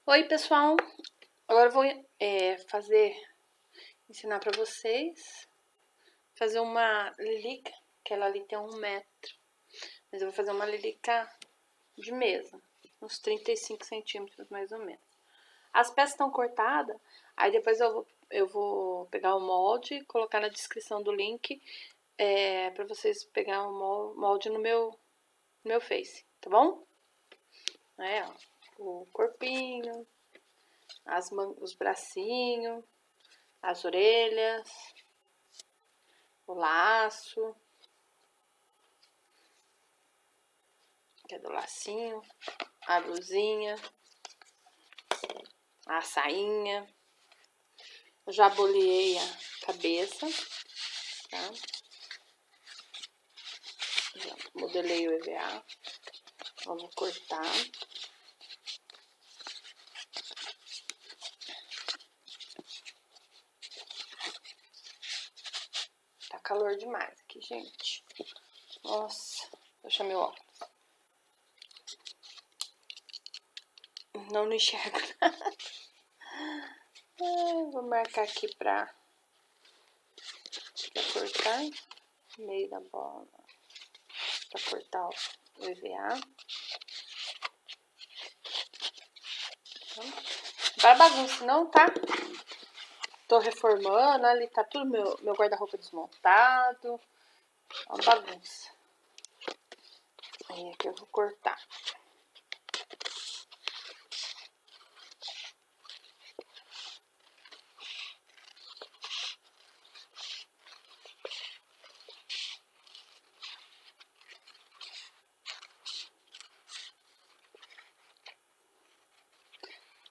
Oi, pessoal! Agora eu vou ensinar pra vocês fazer uma lilica, que ela ali tem 1 metro. Mas eu vou fazer uma lilica de mesa, uns 35 centímetros mais ou menos. As peças estão cortadas, aí depois eu vou pegar o molde e colocar na descrição do link pra vocês pegar o molde no meu Face, tá bom? Ó, o corpinho, os bracinhos, as orelhas, o laço, que é do lacinho, a blusinha, a sainha. Eu já boleei a cabeça, tá? Já modelei o EVA. Vamos cortar. Tá calor demais aqui, gente. Nossa, deixa meu óculos. Não enxergo nada. Vou marcar aqui pra cortar no meio da bola. Pra cortar o EVA. Não para bagunça não, tá? Tô reformando, ali tá tudo meu guarda-roupa desmontado. Uma bagunça. Aí aqui eu vou cortar.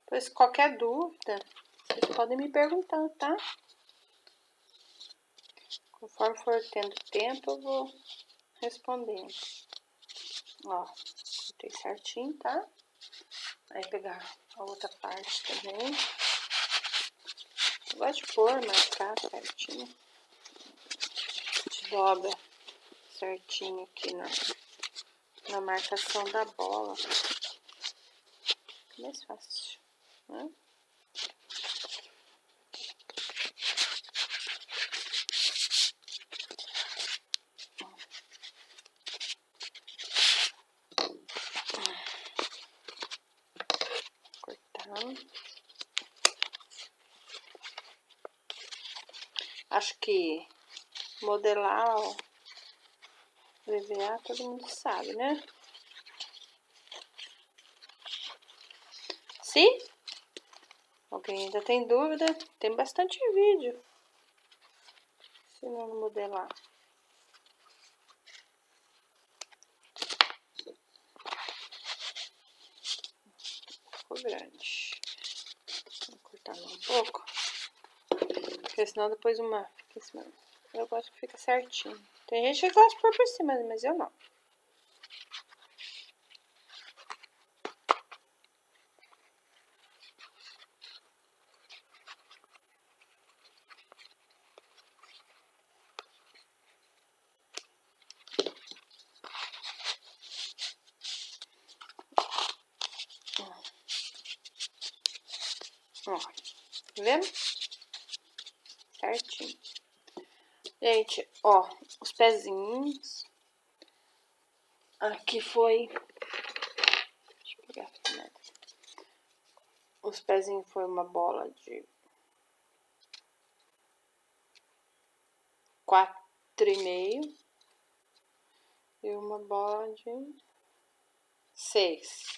Pois qualquer dúvida, vocês podem me perguntar, tá? Conforme for tendo tempo, eu vou respondendo. Ó, cortei certinho, tá? Aí pegar a outra parte também. Eu gosto de pôr, marcar certinho. A gente dobra certinho aqui na marcação da bola. É mais fácil, né? Cortando. Acho que modelar o EVA todo mundo sabe, né? Se alguém ainda tem dúvida, tem bastante vídeo ensinando a modelar. Ficou grande. Vou cortar um pouco, porque senão depois fica em cima. Eu gosto que fica certinho. Tem gente que gosta de pôr por cima, mas eu não. Ó, tá vendo? Certinho. Gente, ó, os pezinhos. Aqui foi... Deixa eu pegar a ferramenta. Os pezinhos foi uma bola de 4,5 e uma bola de 6.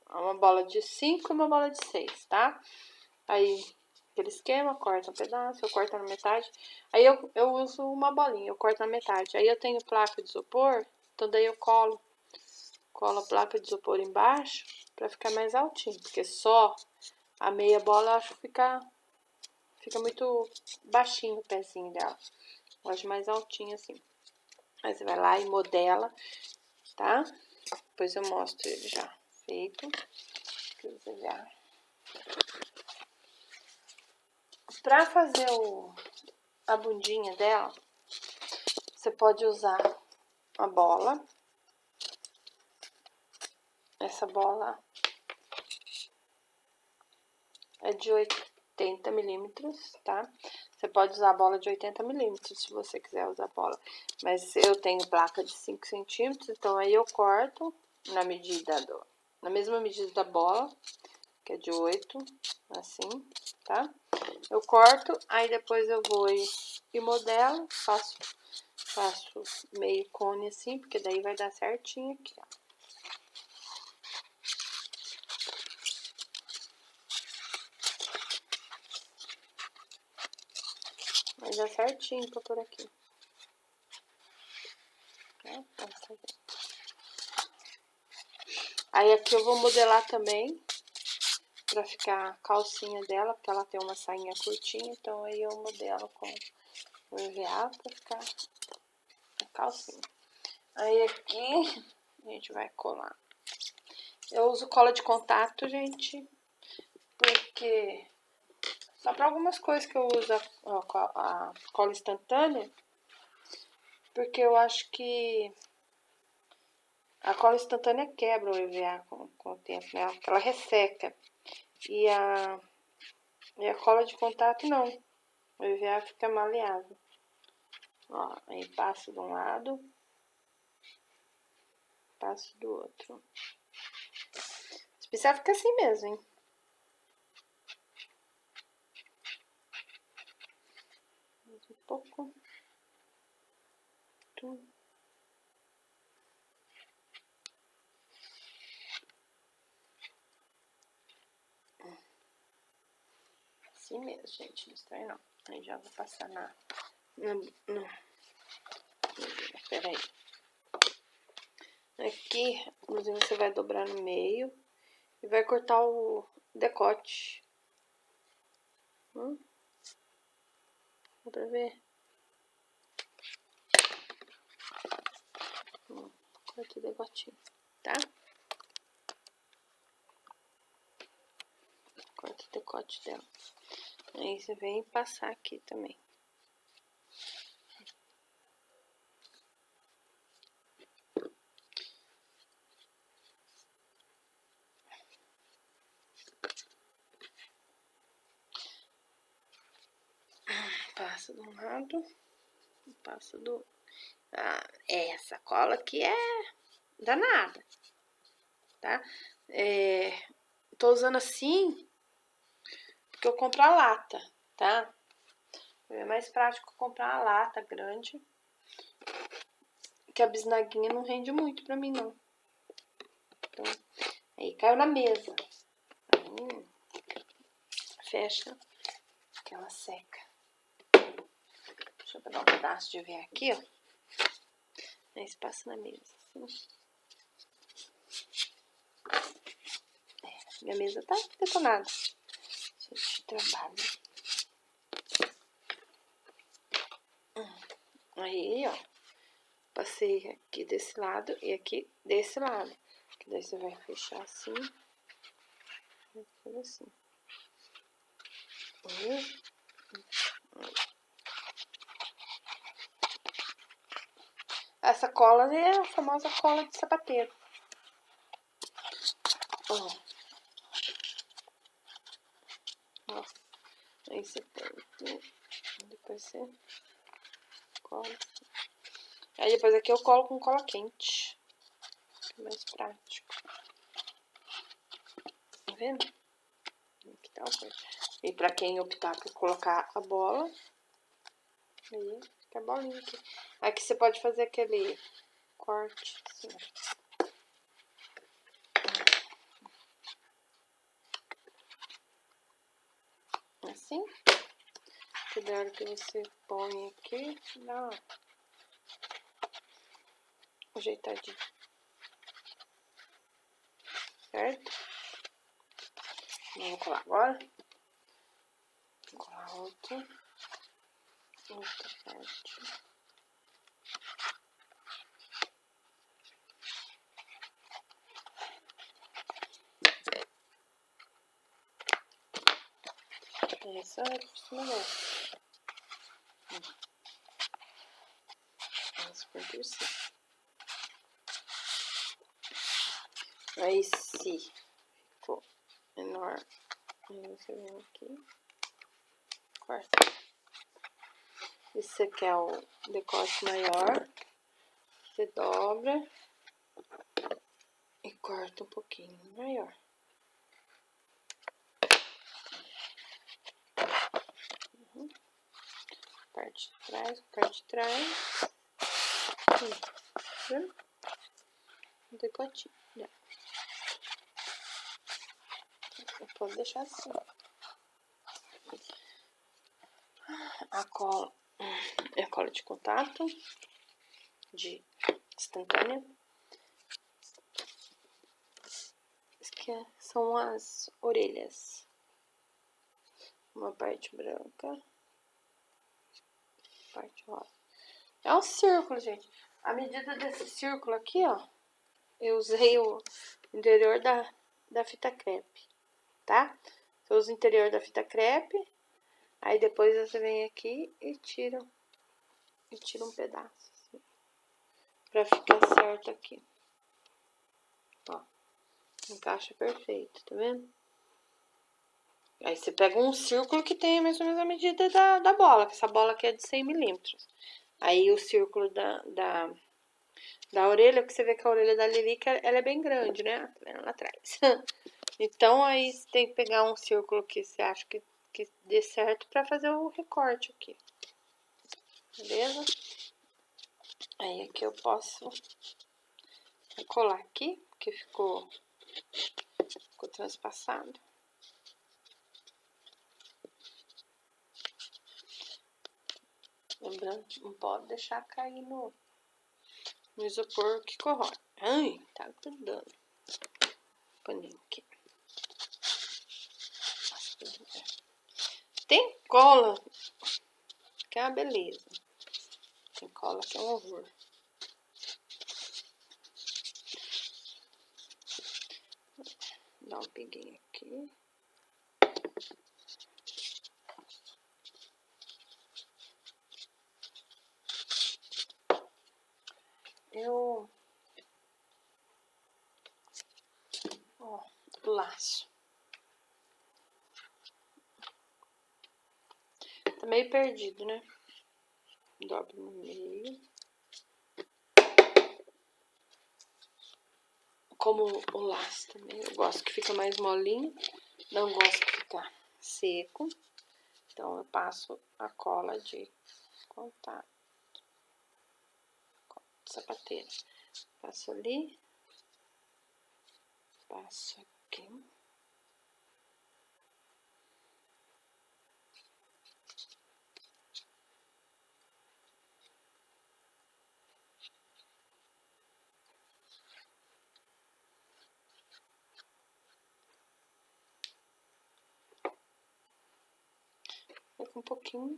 Uma bola de 5 e uma bola de 6, tá? Aí, aquele esquema, corta um pedaço, eu corto na metade. Aí eu uso uma bolinha, eu corto na metade. Aí eu tenho placa de isopor, então daí eu colo a placa de isopor embaixo pra ficar mais altinho. Porque só a meia bola eu acho que fica muito baixinho o pezinho dela. Eu acho mais altinho assim. Aí você vai lá e modela, tá? Depois eu mostro ele já feito. Pra fazer a bundinha dela, você pode usar a bola. Essa bola é de 80 milímetros, tá? Você pode usar a bola de 80 milímetros se você quiser usar a bola. Mas eu tenho placa de 5 centímetros, então aí eu corto na mesma medida da bola, que é de 8, assim, tá? Eu corto, aí depois eu vou e modelo, faço meio cone assim, porque daí vai dar certinho aqui, ó. Vai dar certinho pra pôr aqui. Aí aqui eu vou modelar também, pra ficar a calcinha dela, porque ela tem uma sainha curtinha, então aí eu modelo com o EVA pra ficar a calcinha. Aí aqui a gente vai colar. Eu uso cola de contato, gente, porque só para algumas coisas que eu uso a cola instantânea, porque eu acho que a cola instantânea quebra o EVA com o tempo, né? Porque ela resseca. E a cola de contato não. O EVA fica maleável. Ó, aí passo de um lado, passo do outro. Esse pincel fica assim mesmo, hein? Mais um pouco. Assim mesmo, gente. Não estranho não. Aí já vou passar Peraí. Aqui, inclusive, você vai dobrar no meio e vai cortar o decote. Dá pra ver? Corta o decotinho, tá? Corta o decote dela. Aí você vem passar aqui também. Passa de um lado, passa do... essa cola aqui é danada, tá? Tô usando assim porque eu compro a lata, tá? É mais prático comprar a lata grande, que a bisnaguinha não rende muito pra mim, não. Então, aí caiu na mesa. Fecha, que ela seca. Deixa eu pegar um pedaço de ver aqui, ó. Aí você passa na mesa, assim. Minha mesa tá detonada. Gente, trabalho. Aí, ó. Passei aqui desse lado e aqui desse lado. Que daí você vai fechar assim. Vai fazer assim. Essa cola é a famosa cola de sapateiro. Ó. Aí você põe aqui. Depois você cola. Aí depois aqui eu colo com cola quente. É mais prático. Tá vendo? Aqui tá o coisa. E pra quem optar por colocar a bola, aí fica a bolinha aqui. Aqui você pode fazer aquele corte assim. Assim. Que da hora que você põe aqui, dá uma ajeitadinha. Certo? Vamos colar agora. Vou colar outra parte. Essa é por cima dessa. Essa foi por cima. Aí se ficou menor, aí você vem aqui, corta. E se você quer o decote maior, você dobra e corta um pouquinho maior. Parte de trás, parte de trás. Vendo? Um decotinho. Pode deixar assim. A cola é a cola de contato de instantânea. Isso aqui são as orelhas. Uma parte branca, parte rosa. É um círculo, gente. A medida desse círculo aqui, ó, eu usei o interior da fita crepe, tá? Você usa o interior da fita crepe, aí depois você vem aqui e tira um pedaço, assim, pra ficar certo aqui. Ó, encaixa perfeito, tá vendo? Aí você pega um círculo que tem mais ou menos a medida da bola, que essa bola aqui é de 100 milímetros. Aí o círculo da orelha, que você vê que a orelha da Lilica, ela é bem grande, né? Tá vendo lá atrás. Então, aí você tem que pegar um círculo que você acha que dê certo pra fazer o recorte aqui. Beleza? Aí aqui eu posso colar aqui, porque ficou transpassado. Lembrando, não pode deixar cair no isopor que corrói. Ai, tá grudando. Paninho aqui. Tem cola, que é uma beleza. Tem cola que é um horror. Dá um peguinho aqui. Ó, o laço. Tá meio perdido, né? Dobro no meio. Como o laço também, eu gosto que fica mais molinho. Não gosto que ficar seco. Então, eu passo a cola de contato. Sapateira. Passo ali. Passo aqui. Fica um pouquinho.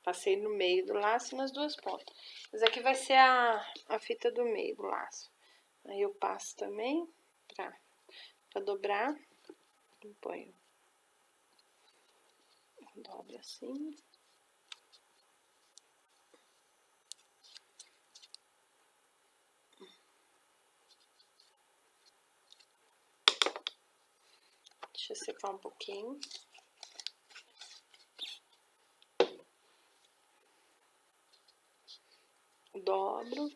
Passei no meio do laço e nas duas pontas. Essa aqui vai ser a fita do meio do laço. Aí eu passo também pra dobrar. Eu ponho. Dobro assim. Deixa eu secar um pouquinho. Dobro.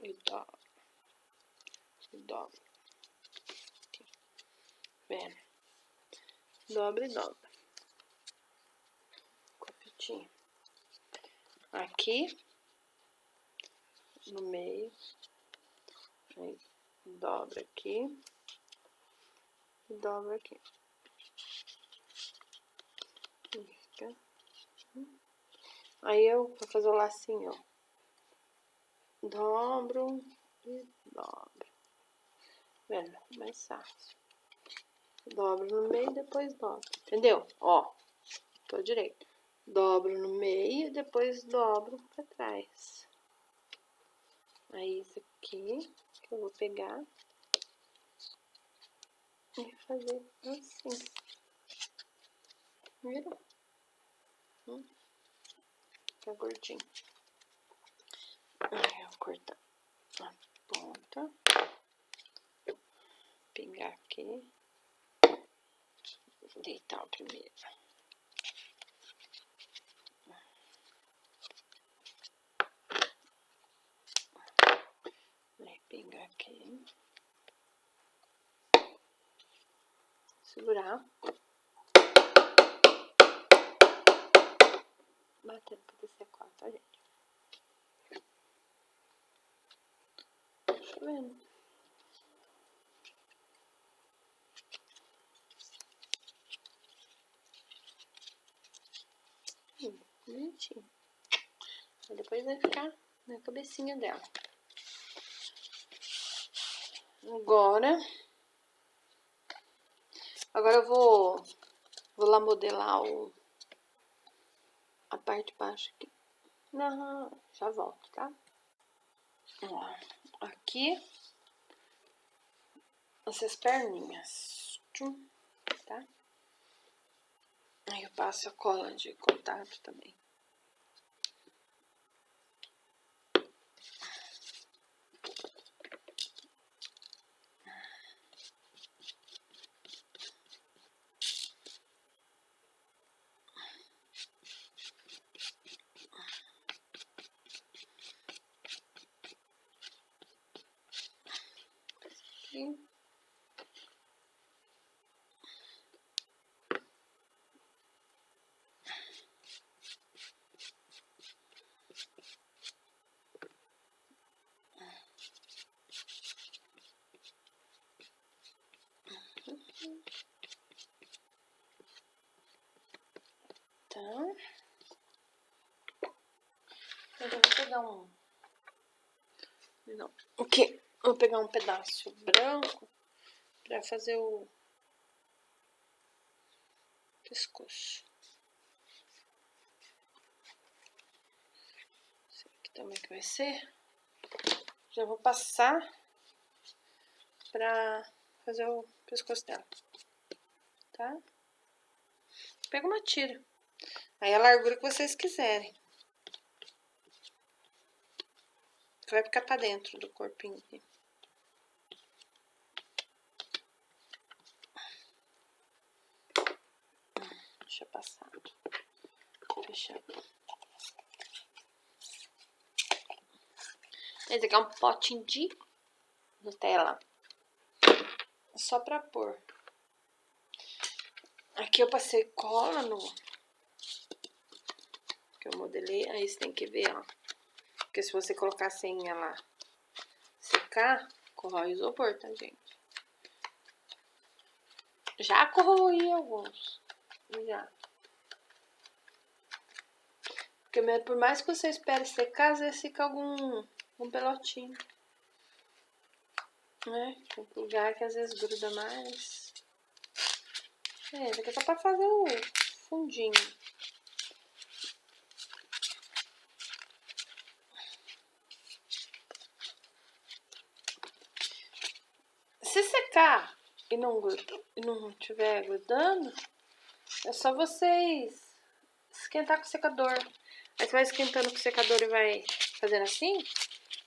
E dobro. E dobro. Aqui. Vendo? Dobra e dobra. Copitinho. Aqui. No meio. Aí, dobra aqui. E dobra aqui. Fica. Aí eu vou fazer o lacinho, ó. Dobro e dobro. Vendo? Mais fácil. Dobro no meio e depois dobro. Entendeu? Ó. Tô direito. Dobro no meio e depois dobro pra trás. Aí isso aqui que eu vou pegar e fazer assim. Viram? Fica gordinho. Aí eu cortei aqui. Vou deitar o primeiro. Aí, pingar aqui. Segurar. Batendo pra descer a cola, tá, gente? Deixa eu ver. Bonitinho. Aí depois vai ficar na cabecinha dela. Agora eu vou lá modelar a parte de baixo aqui. Não, já volto, tá? Ó, aqui, essas perninhas, tá? Aí eu passo a cola de contato também. Aqui. Tá. Eu vou pegar o quê? Vou pegar um pedaço branco pra fazer o pescoço. Esse aqui também que vai ser. Já vou passar pra fazer o pescoço dela, tá? Pega uma tira. Aí a largura que vocês quiserem. Vai ficar pra dentro do corpinho aqui. Deixa passado. Fechar. Esse aqui é um potinho de Nutella. Só pra pôr. Aqui eu passei cola no que eu modelei. Aí você tem que ver, ó. Porque se você colocar sem ela secar, corrói o isopor, tá, gente? Já corroí alguns. Já. Porque por mais que você espere secar, às vezes fica algum pelotinho. Né? Tem lugar que às vezes gruda mais. Isso aqui é só pra fazer o fundinho. Se secar e não tiver grudando, é só vocês esquentar com o secador. Aí você vai esquentando com o secador e vai fazendo assim,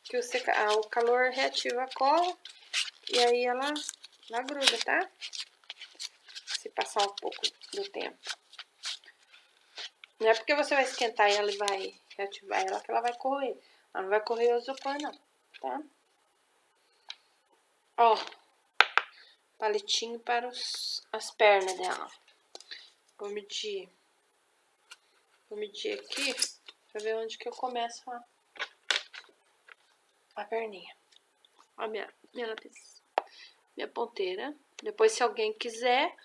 que o calor reativa a cola e aí ela gruda, tá? Se passar um pouco do tempo. Não é porque você vai esquentar ela e vai reativar ela que ela vai corroer. Ela não vai corroer o isopor, não, tá? Ó, palitinho para as pernas dela. Vou medir aqui pra ver onde que eu começo a perninha. Ó, minha lápis, minha ponteira. Depois, se alguém quiser,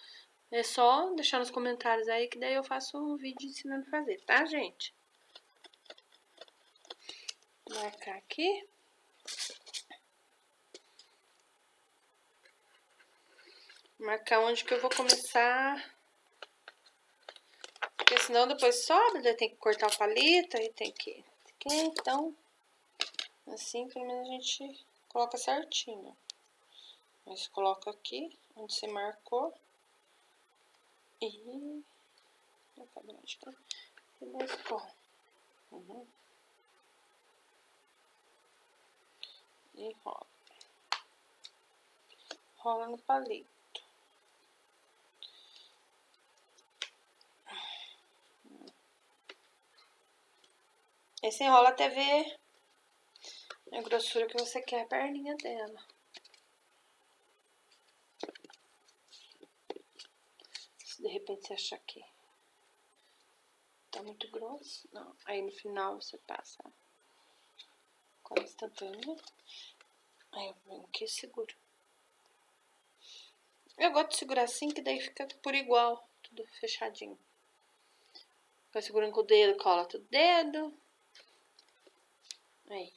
é só deixar nos comentários aí que daí eu faço um vídeo ensinando a fazer, tá, gente? Vou marcar aqui. Marcar onde que eu vou começar. Porque senão depois sobra, daí tem que cortar o palito, aí tem que... Então, assim pelo menos a gente coloca certinho. Mas coloca aqui, onde você marcou. E... E rola. Rola no palito. Aí você enrola até ver a grossura que você quer a perninha dela. Se de repente você achar que tá muito grosso, não. Aí no final você passa com a instantânea. Aí eu venho aqui e seguro. Eu gosto de segurar assim, que daí fica por igual, tudo fechadinho. Vai segurando com o dedo, cola o dedo. Aí. Tá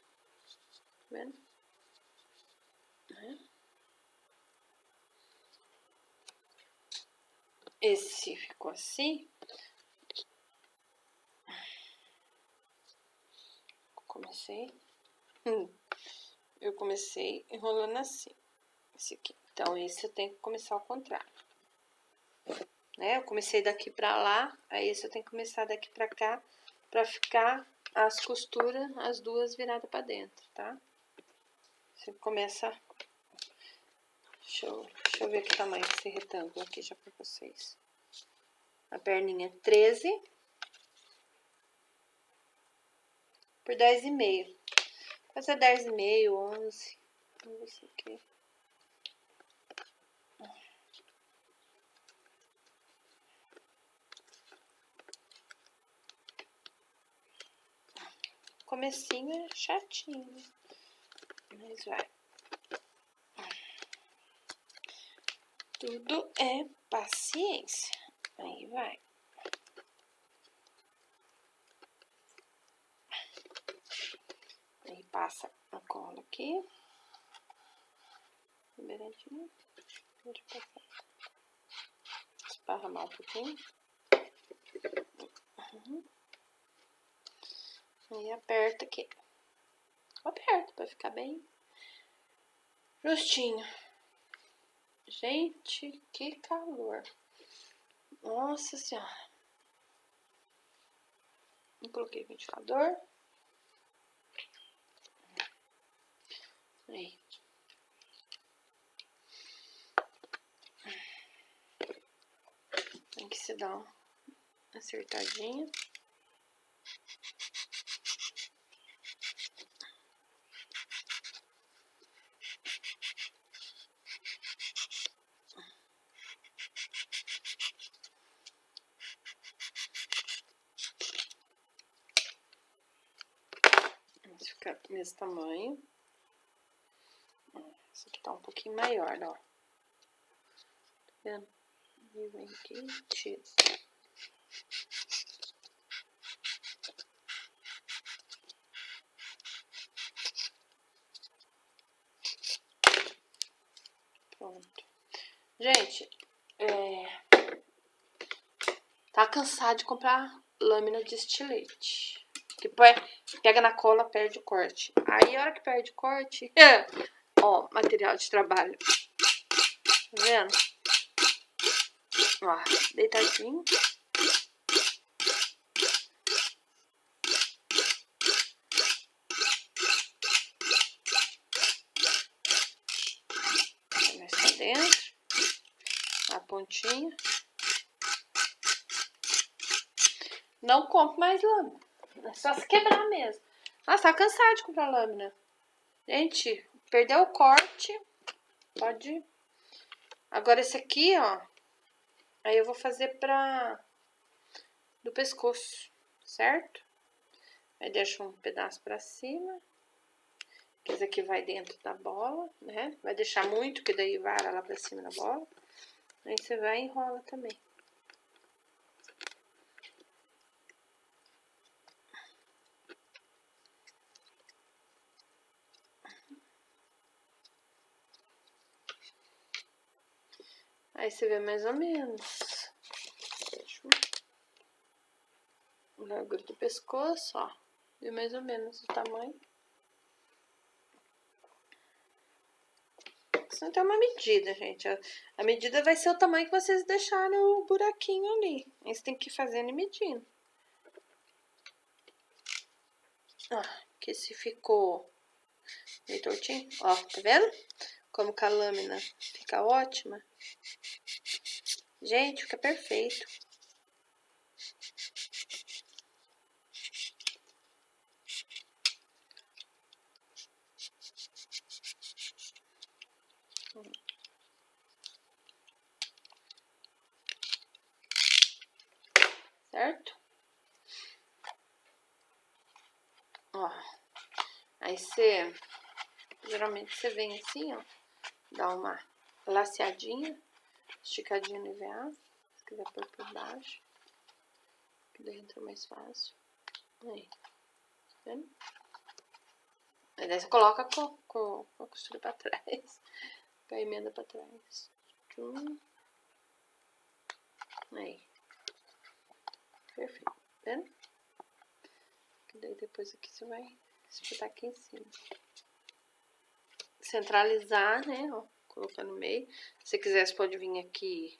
vendo? Esse ficou assim. Eu comecei enrolando assim. Esse aqui. Então, esse eu tenho que começar ao contrário. Né? Eu comecei daqui pra lá, aí esse eu tenho que começar daqui pra cá, pra ficar as costuras, as duas viradas pra dentro, tá? Você começa... Deixa eu ver que tamanho esse retângulo aqui já pra vocês. A perninha 13 por 10,5. Pode ser 10,5, 11. Vamos ver isso aqui. Comecinho é chatinho, mas vai. Tudo é paciência. Aí vai. Aí passa a cola aqui. Beiradinho. Deixa eu passar. Esparramar um pouquinho. Aí aperta aqui. Aperta pra ficar bem justinho. Gente, que calor. Nossa senhora. Eu coloquei ventilador. Aí. Tem que se dar uma acertadinha. Esse fica do mesmo tamanho. Esse aqui tá um pouquinho maior, ó. Tá vendo? E vem aqui e tira. Pronto. Gente, tá cansado de comprar lâmina de estilete. Que pega na cola, perde o corte. Aí, a hora que perde o corte... Ó, material de trabalho. Tá vendo? Ó, deitadinho. Mais pra dentro. A pontinha. Não compro mais lâmina. É só se quebrar mesmo. Nossa, tá cansado de comprar lâmina. Gente, perdeu o corte. Pode... Agora esse aqui, ó. Aí eu vou fazer do pescoço, certo? Aí deixo um pedaço pra cima. Esse aqui vai dentro da bola, né? Vai deixar muito, que daí vara lá pra cima da bola. Aí você vai e enrola também. Aí você vê mais ou menos. O largura do pescoço, ó. Vê mais ou menos o tamanho. Isso não tem uma medida, gente. A medida vai ser o tamanho que vocês deixarem o buraquinho ali. Aí você tem que ir fazendo e medindo. Ó, que se ficou meio tortinho. Ó, tá vendo? Como que a lâmina fica ótima. Gente, fica perfeito. Aí geralmente você vem assim, ó, dá uma laceadinha, esticadinha no EVA, se quiser pôr por baixo, que dentro é mais fácil. Aí, tá vendo? Aí daí você coloca com a costura pra trás, com a emenda pra trás. Aí. Perfeito, tá vendo? Que daí depois aqui você vai espetar aqui em cima. Centralizar, né, ó, colocar no meio. Se você quiser, você pode vir aqui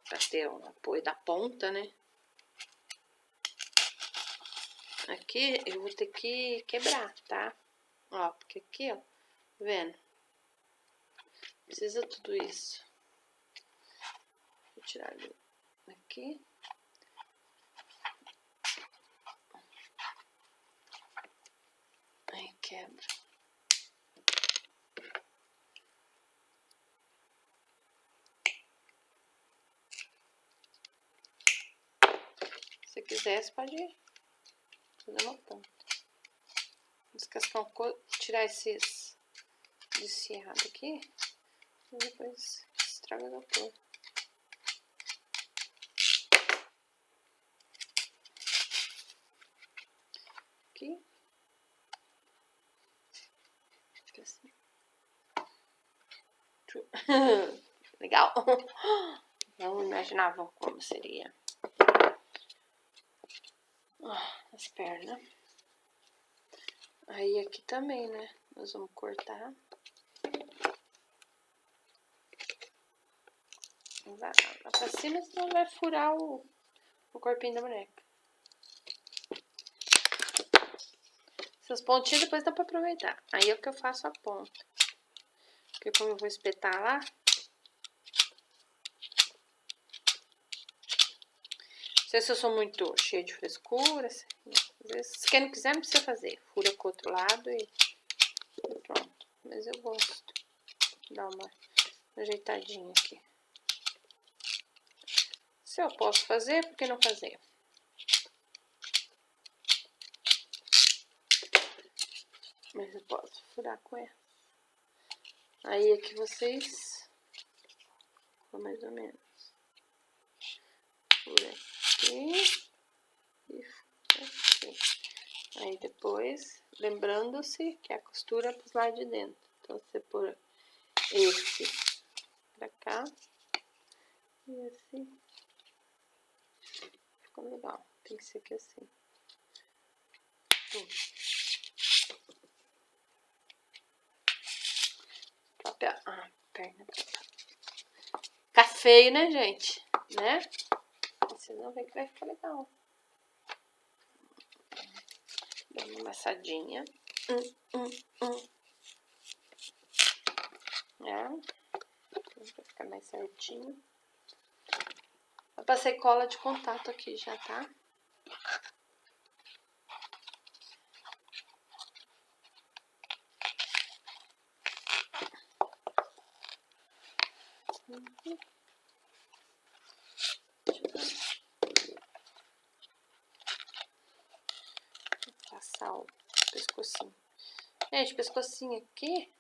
pra ter um apoio da ponta, né. Aqui eu vou ter que quebrar, tá? Ó, porque aqui, ó, tá vendo? Precisa tudo isso. Vou tirar aqui. Aí quebra. Se quiser, você pode fazer uma ponta. Descascar tirar esses desfiados aqui. E depois estraga a cor. Aqui. Fica assim. Legal. Não imaginava como seria. As pernas. Aí aqui também, né? Nós vamos cortar. Vai lá pra cima, senão vai furar o corpinho da boneca. Essas pontinhas depois dá pra aproveitar. Aí é o que eu faço a ponta. Porque como eu vou espetar lá... Não sei se eu sou muito cheia de frescura. Às vezes, se quem não quiser, não precisa fazer. Fura com o outro lado e pronto. Mas eu gosto de dar uma ajeitadinha aqui. Se eu posso fazer, por que não fazer? Mas eu posso furar com ela. Aí aqui vocês... mais ou menos. Fura aqui. E fura aqui. Aí depois, lembrando-se que a costura é pros lados de dentro. Então você pôr esse pra cá. E assim. Ficou legal. Tem que ser aqui assim. Perna. Fica feio, né, gente? Né? Vocês vão ver que vai ficar legal. Dá uma amassadinha. Pra ficar mais certinho. Eu passei cola de contato aqui já, tá? Vou passar o pescocinho. Gente, o pescocinho aqui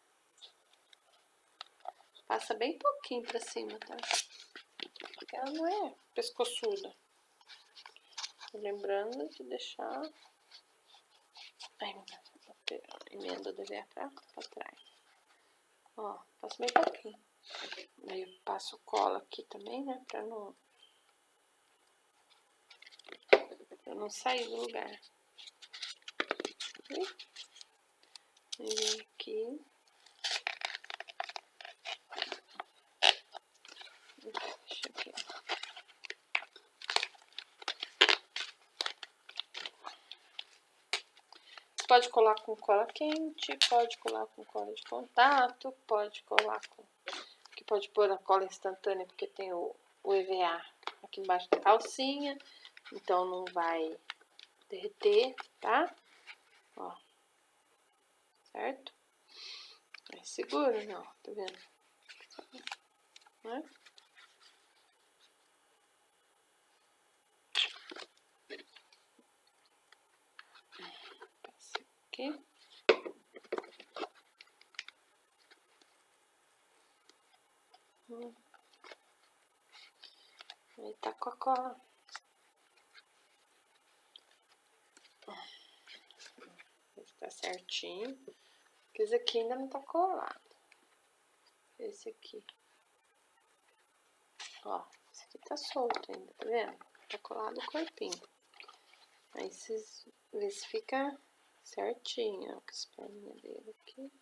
passa bem pouquinho pra cima, tá? Porque ela não é pescoçuda. Lembrando de deixar a emenda do EVA pra trás. Ó, passo bem pouquinho. Aí eu passo cola aqui também, né? Pra não sair do lugar. E vem aqui. Deixa aqui. Pode colar com cola quente, pode colar com cola de contato, pode colar com... Aqui pode pôr a cola instantânea, porque tem o EVA aqui embaixo da calcinha, então não vai derreter, tá? Ó, certo? Aí segura, não, tá vendo? Né? Passa aqui. Aí tá com a cola. Tá certinho. Esse aqui ainda não tá colado. Esse aqui. Ó, esse aqui tá solto ainda, tá vendo? Tá colado o corpinho. Aí vocês vê se fica certinho, ó, com as perninhas dele aqui.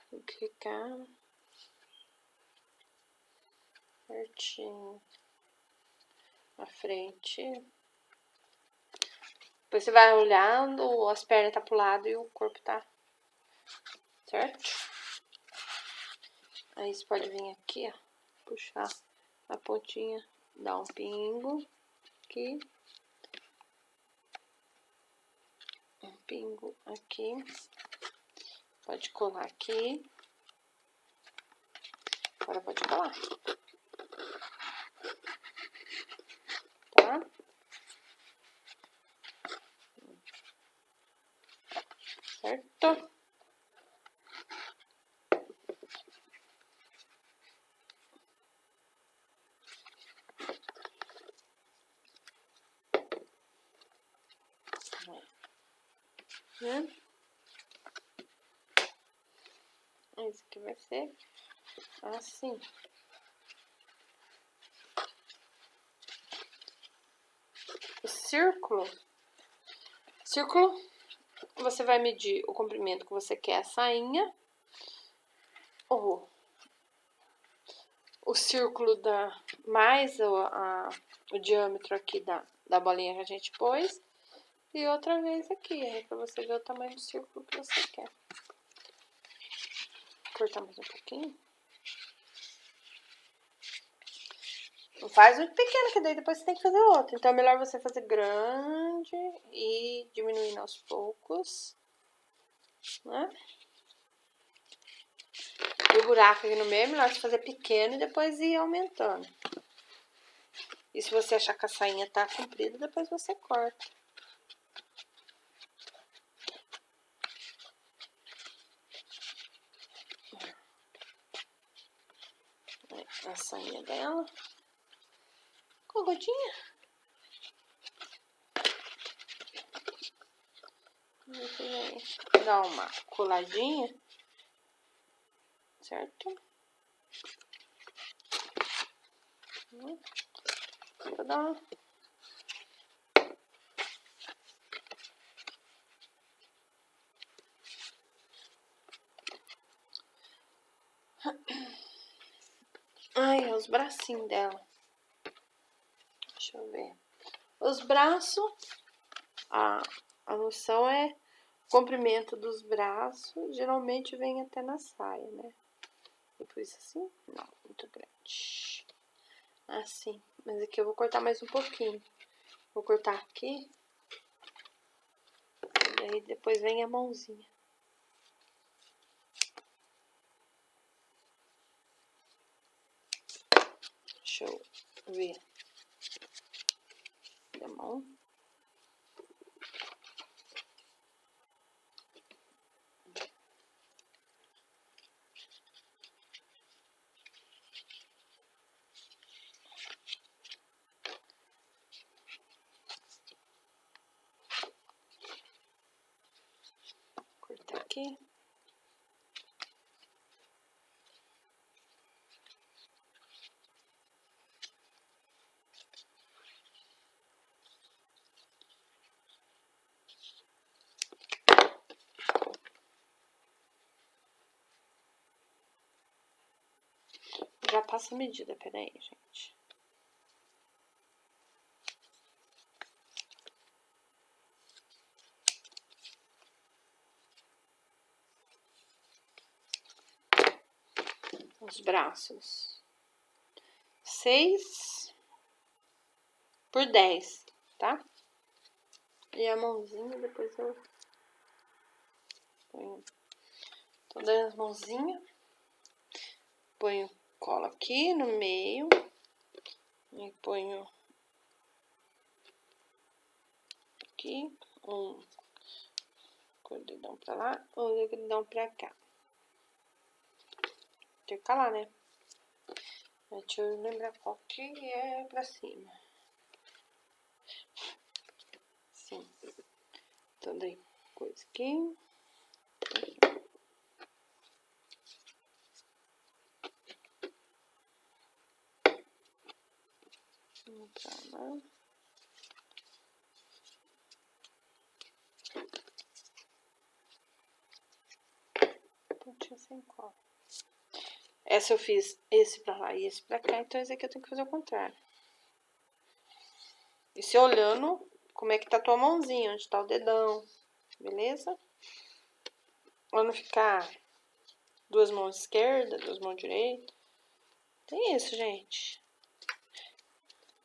Tem que ficar certinho. Na frente. Depois você vai olhando, as pernas tá pro lado e o corpo tá certo? Aí você pode vir aqui, ó, puxar a pontinha, dar um pingo aqui. Um pingo aqui. Pode colar aqui. Agora pode colar. Tá? Certo? Esse aqui vai ser assim. O círculo, você vai medir o comprimento que você quer a sainha, ou o círculo mais o diâmetro aqui da bolinha que a gente pôs, e outra vez aqui, aí pra você ver o tamanho do círculo que você quer. Vou cortar mais um pouquinho. Não faz muito pequeno, que daí depois você tem que fazer outro. Então é melhor você fazer grande e diminuindo aos poucos, né? E o buraco aqui no meio é melhor você fazer pequeno e depois ir aumentando. E se você achar que a sainha tá comprida, depois você corta. A sainha dela. Com a gotinha. Dá uma coladinha. Certo? Vou dar uma... Ai, os bracinhos dela. Deixa eu ver. Os braços, a noção é o comprimento dos braços, geralmente vem até na saia, né? Depois assim? Não, muito grande. Assim, mas aqui eu vou cortar mais um pouquinho. Vou cortar aqui. E aí depois vem a mãozinha. Deixa eu ver. A mão. Cortar aqui. Já passa a medida, peraí, gente. Os braços. 6 por 10, tá? E a mãozinha, depois eu ponho todas as mãozinhas. Ponho cola aqui no meio. E ponho aqui com o dedão pra lá ou o dedão pra cá. Tem que calar, né? Deixa eu lembrar qual que é pra cima. Sim. Então, daí, coisa aqui. Pra lá. Pontinha sem cola. Essa eu fiz esse pra lá e esse pra cá, então esse aqui eu tenho que fazer o contrário. E se olhando como é que tá a tua mãozinha, onde tá o dedão, beleza? Pra não ficar duas mãos esquerdas, duas mãos direitas. Tem isso, gente.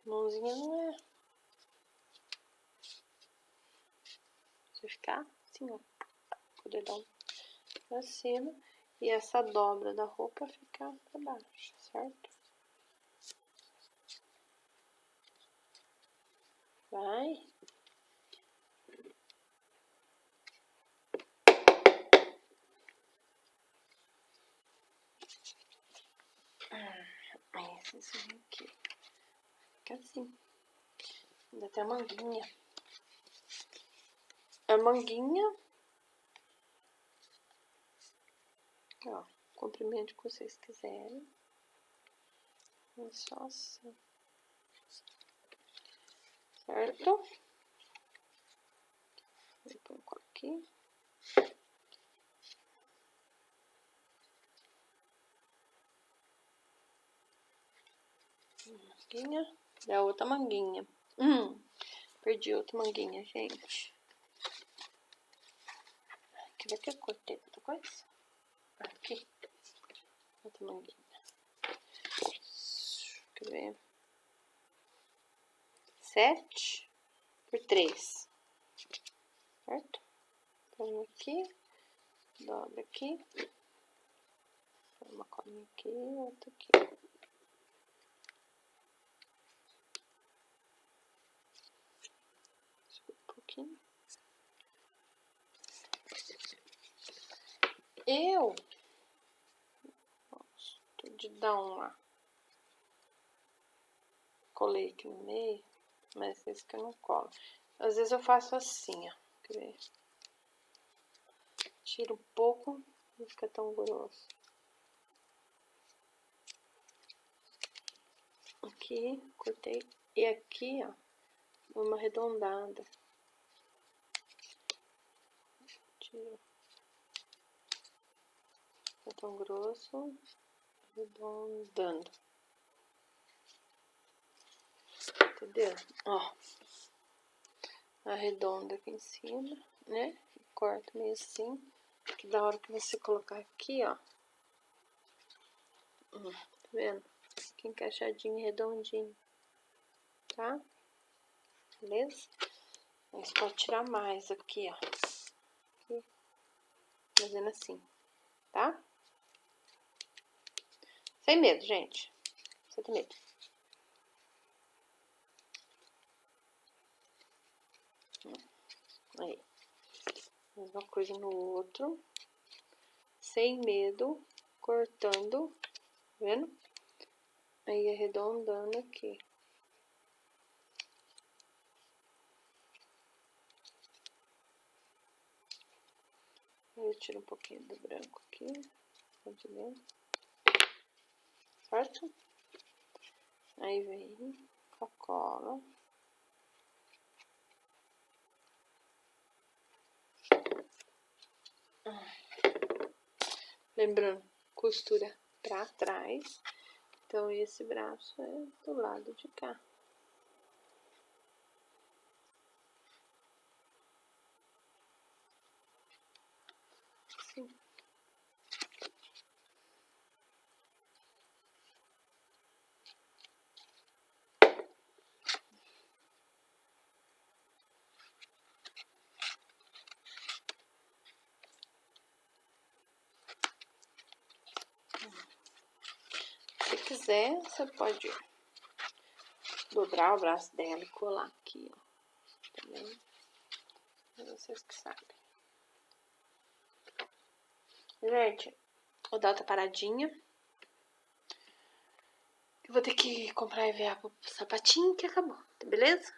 Mãozinha não é... Você ficar assim, ó, com o dedão pra cima. E essa dobra da roupa ficar pra baixo, certo? Vai. Esse aqui. Fica assim. Ainda tem a manguinha. A manguinha. Ó, comprimento que vocês quiserem. É só assim. Certo? Vou pôr um aqui. Manguinha. E a outra manguinha. Perdi outra manguinha, gente. Quer ver que eu cortei outra coisa? Aqui. Outra manguinha. Quer ver? 7 por 3. Certo? Põe aqui. Dobra aqui. Põe uma colinha aqui e outra aqui. Segura um pouquinho. Eu gosto de dar uma... Colei aqui no meio, mas esse que eu não colo. Às vezes eu faço assim, ó. Quer ver? Tiro um pouco, não fica tão grosso. Aqui, cortei. E aqui, ó, uma arredondada. Tiro. Não é tão grosso. Arredondando. Entendeu? Ó. Arredonda aqui em cima, né? E corta meio assim. Que da hora que você colocar aqui, ó. Tá vendo? Fica encaixadinho, redondinho. Tá? Beleza? Mas pode tirar mais aqui, ó. Aqui. Fazendo assim. Tá? Sem medo, gente. Você tem medo. Aí. Mesma coisa no outro. Sem medo. Cortando. Tá vendo? Aí arredondando aqui. Aí eu tiro um pouquinho do branco aqui. Tá vendo? Certo? Aí vem com a cola. Lembrando, costura pra trás. Então, esse braço é do lado de cá. Assim. Se quiser, você pode dobrar o braço dela e colar aqui, ó. Também. É vocês que sabem. Gente, vou dar outra paradinha. Eu vou ter que comprar EVA pro sapatinho que acabou, beleza?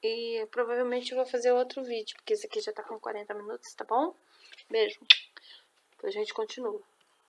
E provavelmente eu vou fazer outro vídeo, porque esse aqui já tá com 40 minutos, tá bom? Beijo. Depois a gente continua.